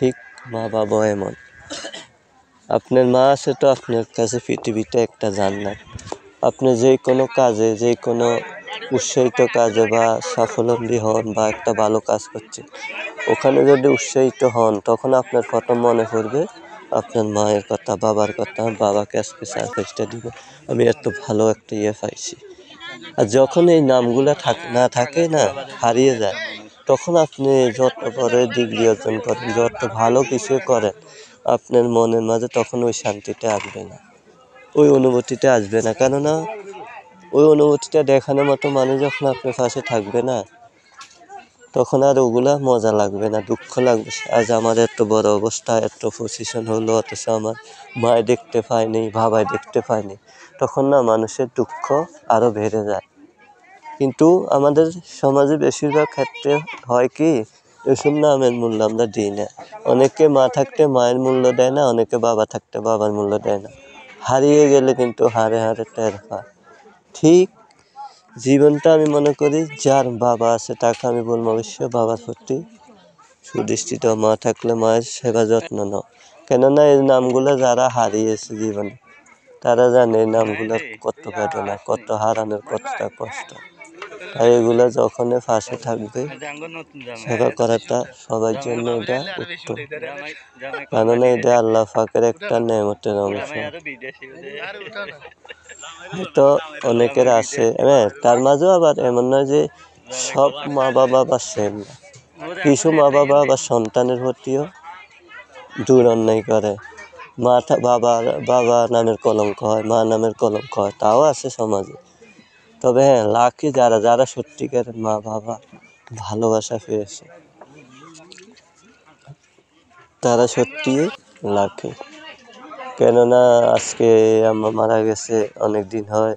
ঠিক মা বাবা এমন। আপনার মা আছে তো আপনার কাছে পৃথিবীটা একটা জান্নাত। আপনি যে কোনো কাজে, যে কোনো উৎসাহিত কাজে বা স্বাবলম্বী হন বা একটা ভালো কাজ করছে, ওখানে যদি উৎসাহিত হন তখন আপনার প্রথম মনে পড়বে আপনার মায়ের কথা, বাবার কথা। বাবাকে আজকে সারপ্রাইজটা দিব, আমি এত ভালো একটা পাইছি। আর যখন এই নামগুলা না থাকে না, হারিয়ে যায়, তখন আপনি যত বড় ডিগ্রি অর্জন করেন, যত ভালো কিছু করেন, আপনার মনের মাঝে তখন ওই শান্তিটা আসবে না, ওই অনুভূতিটা আসবে না। কেননা ওই অনুভূতিটা দেখানোর মতো মানুষ যখন আপনার পাশে থাকবে না, তখন আর ওগুলা মজা লাগবে না, দুঃখ লাগবে। আজ আমার এত বড় অবস্থা, এত পজিশন হলো, অথচ আমার মায় দেখতে পায়নি, বাবাই দেখতে পায়নি, তখন না মানুষের দুঃখ আরও বেড়ে যায়। কিন্তু আমাদের সমাজে বেশিরভাগ ক্ষেত্রে হয় কি, এসব নামের মূল্য আমরা দিই না। অনেকে মা থাকতে মায়ের মূল্য দেয় না, অনেকে বাবা থাকতে বাবার মূল্য দেয় না। হারিয়ে গেলে কিন্তু হারে হারে টের পায়। ঠিক জীবনটা আমি মনে করি যার বাবা আছে তাকে আমি বলবো অবশ্যই বাবার প্রতি সুদৃষ্টিত, মা থাকলে মায়ের সেবা যত্ন নাও। কেননা এই নামগুলো যারা হারিয়েছে জীবনে, তারা জানে এই নামগুলো কত বেদনা, কত হারানোর কতটা কষ্ট। তাই এগুলো যখন পাশে থাকবে, সেবা করাটা সবার জন্য এটা উত্তম। কেননা এটা আল্লাহ পাকের একটা নেয়ামতের অংশ। তো অনেকের আছে, তার মাঝেও আবার এমন নয় যে সব মা বাবা বা সেম না। কিছু মা বাবা বা সন্তানের প্রতিও দূর অন্যায় করে। বাবা নামের কলঙ্ক হয়, মা নামের কলঙ্ক হয়, তাও আছে সমাজে। তবে হ্যাঁ, লাকি যারা সত্যিকারের মা বাবা ভালোবাসা পেয়েছে, তারা সত্যি লাকি। কেননা আজকে আম্মা মারা গেছে অনেক দিন হয়,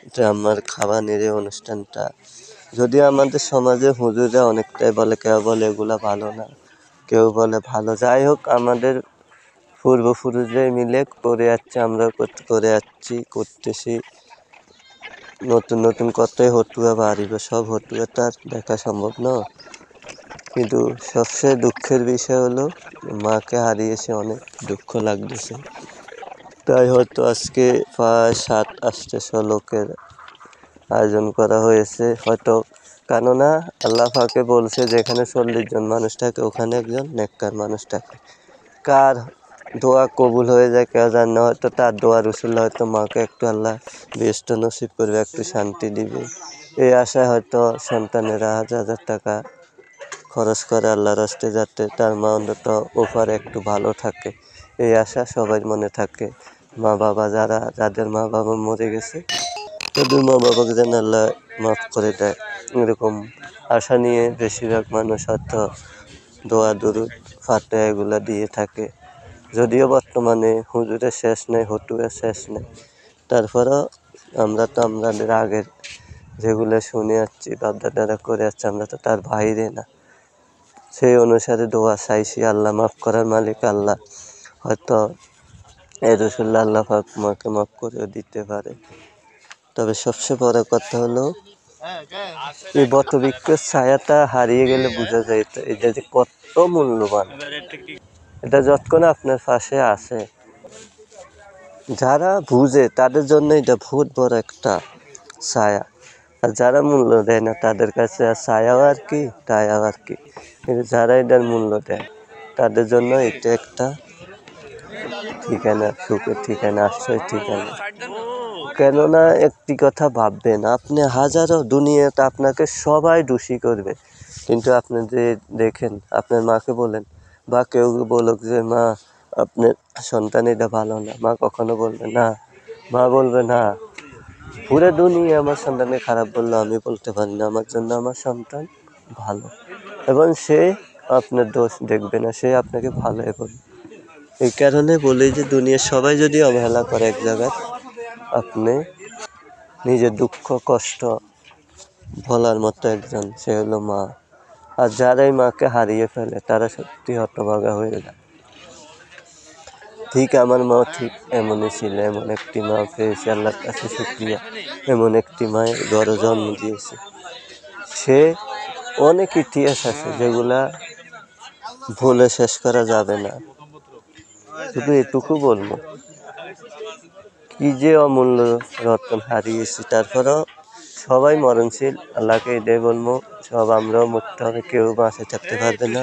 এটা আমার খাবারের অনুষ্ঠানটা। যদিও আমাদের সমাজে হুজুরা অনেকটাই বলে, কেউ বলে এগুলা ভালো না, কেউ বলে ভালো। যাই হোক, আমাদের পূর্বপুরুষদের মিলে করে যাচ্ছে, আমরা করে যাচ্ছি, করতেছি। নতুন নতুন কতই হটুয়া বাড়িবে, সব হটুয়া তার দেখা সম্ভব না। কিন্তু সবচেয়ে দুঃখের বিষয় হলো মাকে হারিয়েছে, অনেক দুঃখ লাগতেছে। তাই হয়তো আজকে প্রায় 700-800 লোকের আয়োজন করা হয়েছে হয়তো। কেননা আল্লাহ পাকে বলছে যেখানে 40 জন মানুষ থাকে ওখানে একজন নেককার মানুষ থাকে। কার দোয়া কবুল হয়ে যায় কেউ জানে না, হয়তো তার দোয়ার উসিলা হয়তো মাকে একটু আল্লাহ বেহেশত নসিব করবে, একটু শান্তি দিবে। এই আশায় হয়তো সন্তানেরা 1000 টাকা খরচ করে আল্লাহর রাস্তায়, যাতে তার মা অন্তত ওপারে একটু ভালো থাকে, এই আশা সবাই মনে থাকে। মা বাবা যাদের মা বাবা মরে গেছে, তাদের মা বাবাকে যেন আল্লাহ মাফ করে দেয়, এরকম আশা নিয়ে বেশিরভাগ মানুষ হয়তো দোয়া দুরুদ ফাতিহা এগুলা দিয়ে থাকে। যদিও বর্তমানে হুজুরের শেষ নেই, হটুয়ের শেষ নেই, তারপরেও আমরা তো আমাদের আগের যেগুলো শুনে যাচ্ছি, বাপদাদারা করে যাচ্ছে, আমরা তো তার বাইরে না। সেই অনুসারে দোয়া চাইছি, আল্লাহ মাফ করার মালিক আল্লাহ, হয়তো এই রসুল্লাহ আল্লাহ পাক মাকে মাফ করে দিতে পারে। তবে সবচেয়ে বড় কথা হলো এই বটবৃক্ষের ছায়াটা হারিয়ে গেলে বোঝা যায় এটা যে কত মূল্যবান। এটা যতক্ষণ আপনার পাশে আছে, যারা বুঝে তাদের জন্য এটা বহুত বড় একটা ছায়া। আর যারা মূল্য দেয় না তাদের কাছে আর ছায়াও আর কি, টায়াও আর কি। কিন্তু যারা এটার মূল্য দেয় তাদের জন্য এটা একটা ঠিকানা, সুখের ঠিকানা, আশ্রয় ঠিকানা। কেননা একটি কথা ভাববেন, আপনি হাজারো দুনিয়াতে আপনাকে সবাই দোষী করবে, কিন্তু আপনি যে দেখেন আপনার মাকে বলেন বা কেউ বলুক যে মা আপনার সন্তান এটা ভালো না, মা কখনো বলবে না। মা বলবে না, পুরো দুনিয়া আমার সন্তানকে খারাপ বললো, আমি বলতে পারি না আমার জন্য আমার সন্তান ভালো। এবং সে আপনার দোষ দেখবে না, সে আপনাকে ভালোই বলবে। এই কারণে বলি যে দুনিয়ার সবাই যদি অবহেলা করে এক জায়গায়, আপনি নিজের দুঃখ কষ্ট বলার মতো একজন, সে হলো মা। আর যারাই মাকে হারিয়ে ফেলে তারা সত্যি হতভাগা হয়ে যায়। ঠিক আমার মা ঠিক এমনই ছিল, এমন একটি মা পেয়েছে, আল্লাহর কাছে শুকরিয়া। এমন একটি মায়ের ঘরে জন্ম দিয়েছে। সে অনেক ইতিহাস আছে যেগুলা বলে শেষ করা যাবে না। শুধু এটুকু বলবো, কি যে অমূল্য রতন হারিয়েছি। তারপরেও সবাই মরণশীল, আল্লাহকে এটাই বলবো, সব আমরাও মরতে হবে, কেউ বাঁচে থাকতে পারবে না।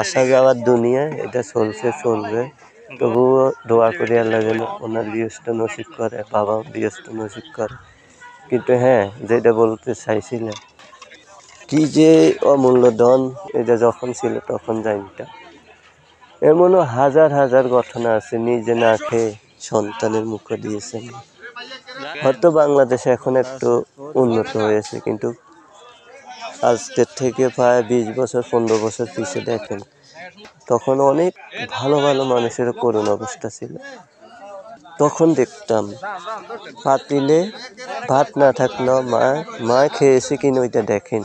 আসা যাওয়ার দুনিয়ায় এটা চলবে। তবুও দোয়া করি আল্লাহ যেন ওনার বিয়ষ্ট নসিব করে, বাবা বিয়ষ্ট নসিব করে। কিন্তু হ্যাঁ, যেটা বলতে চাইছিলেন, কি যে অমূল্য ধন, এটা যখন ছিল তখন জানতাম। এমনও হাজার হাজার ঘটনা আছে, নিজে না খেয়ে সন্তানের মুখে দিয়েছেন। হয়তো বাংলাদেশে এখন একটু উন্নত হয়েছে, কিন্তু আজকের থেকে প্রায় 20 বছর 15 বছর পিছিয়ে দেখেন, তখন অনেক ভালো ভালো মানুষের করুণ অবস্থা ছিল। তখন দেখতাম পাতিলে ভাত না থাকলেও মা খেয়েছে কিনা ওইটা দেখেন,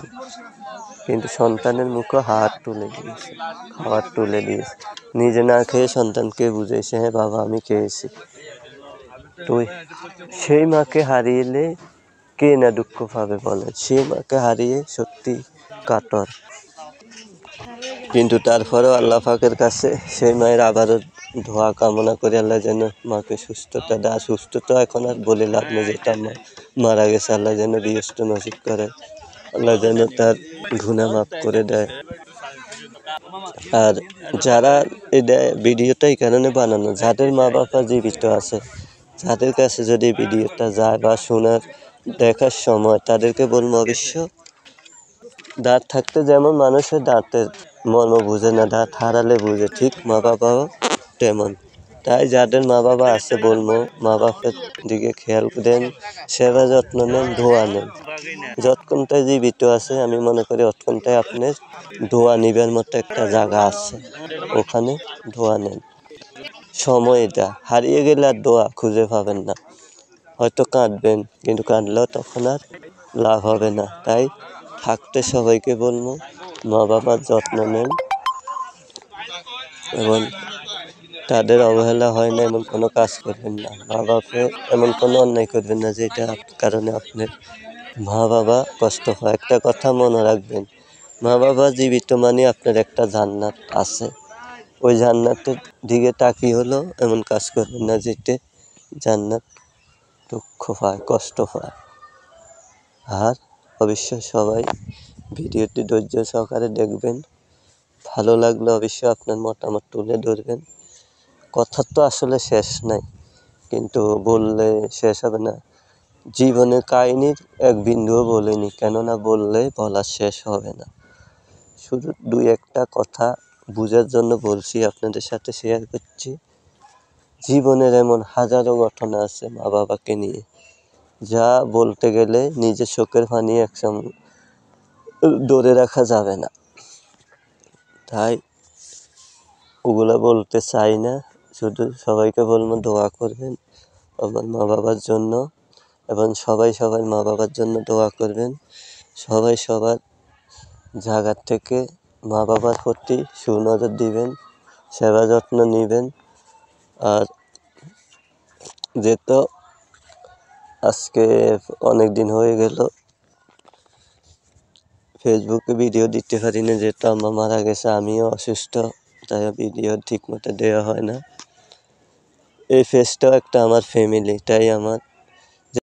কিন্তু সন্তানের মুখে হাত তুলে দিয়েছে, খাবার তুলে দিয়েছে। নিজে না খেয়ে সন্তানকে বুঝেছে, হ্যাঁ বাবা আমি খেয়েছি। তো সেই মাকে হারিয়েলে কে না দুঃখ পাবে বলেন? সেই মাকে হারিয়ে সত্যি কাতর। কিন্তু তারপরেও আল্লাহ পাকের কাছে সেই মায়ের আবারও দোয়া কামনা করে আল্লাহ যেন মাকে সুস্থতা দেয়। সুস্থতা এখন আর বলে লাভ নেই, যেটা মারা গেছে, আল্লাহ যেন বিয়ষ্ট নসিব করে, আল্লাহ যেন তার গুনাহ মাফ করে দেয়। আর যারা এটা ভিডিওটা এই কারণে বানানো, যাদের মা বাবা জীবিত আছে, যাদের কাছে যদি ভিডিওটা যায় বা শোনার দেখার সময়, তাদেরকে বলবো অবশ্য দাঁত থাকতে যেমন মানুষের দাঁতের মর্ম বুঝে না, দাঁত হারালে বুঝে, ঠিক মা বাবাও তেমন। তাই যাদের মা বাবা আছে বলবো, মা বাবার দিকে খেয়াল দেন, সেবা যত্ন নেন, দোয়া নেন। যতক্ষণটায় জীবিত আছে আমি মনে করি অতক্ষণটায় আপনার দোয়া নিবার মতো একটা জায়গা আছে, ওখানে দোয়া নেন। সময়টা হারিয়ে গেলে আর দোয়া খুঁজে পাবেন না। হয়তো কাঁদবেন, কিন্তু কাঁদলেও তখন আর লাভ হবে না। তাই থাকতে সবাইকে বলবো মা বাবার যত্ন নেন, এবং তাদের অবহেলা হয় না এমন কোনো কাজ করবেন না। মা বাবাকে এমন কোনো অন্যায় করবেন না যেটা কারণে আপনার মা বাবা কষ্ট হয়। একটা কথা মনে রাখবেন, মা বাবা জীবিত মানে আপনার একটা জান্নাত আছে। ওই জান্নাতের দিকে তাকিয়ে হলেও এমন কাজ করবেন না যেটা জান্নাত দুঃখ পায়, কষ্ট পায়। আর অবশ্যই সবাই ভিডিওটি ধৈর্য সহকারে দেখবেন। ভালো লাগলে অবশ্যই আপনার মতামত তুলে ধরবেন। কথার তো আসলে শেষ নাই, কিন্তু বললে শেষ হবে না। জীবনের কাহিনীর এক বিন্দুও বলিনি, কেননা বললে বলা শেষ হবে না। শুধু দুই একটা কথা বোঝার জন্য বলছি, আপনাদের সাথে শেয়ার করছি। জীবনের এমন হাজারো ঘটনা আছে মা বাবাকে নিয়ে, যা বলতে গেলে নিজের চোখের পানি একসঙ্গে ধরে রাখা যাবে না। তাই ওগুলো বলতে চাই না, শুধু সবাইকে বলবো দোয়া করবেন আমার মা বাবার জন্য, এবং সবাই সবার মা বাবার জন্য দোয়া করবেন। সবাই সবার জায়গার থেকে মা বাবার প্রতি সুনজর দিবেন, সেবা যত্ন নেবেন। আর যেহেতু আজকে অনেক দিন হয়ে গেল ফেসবুকে ভিডিও দিতে পারি না, যেহেতু আম্মা মারা গেছে, আমিও অসুস্থ, তাই ভিডিও ঠিক মতো দেওয়া হয় না। এই ফেসটাও একটা আমার ফ্যামিলি, তাই আমার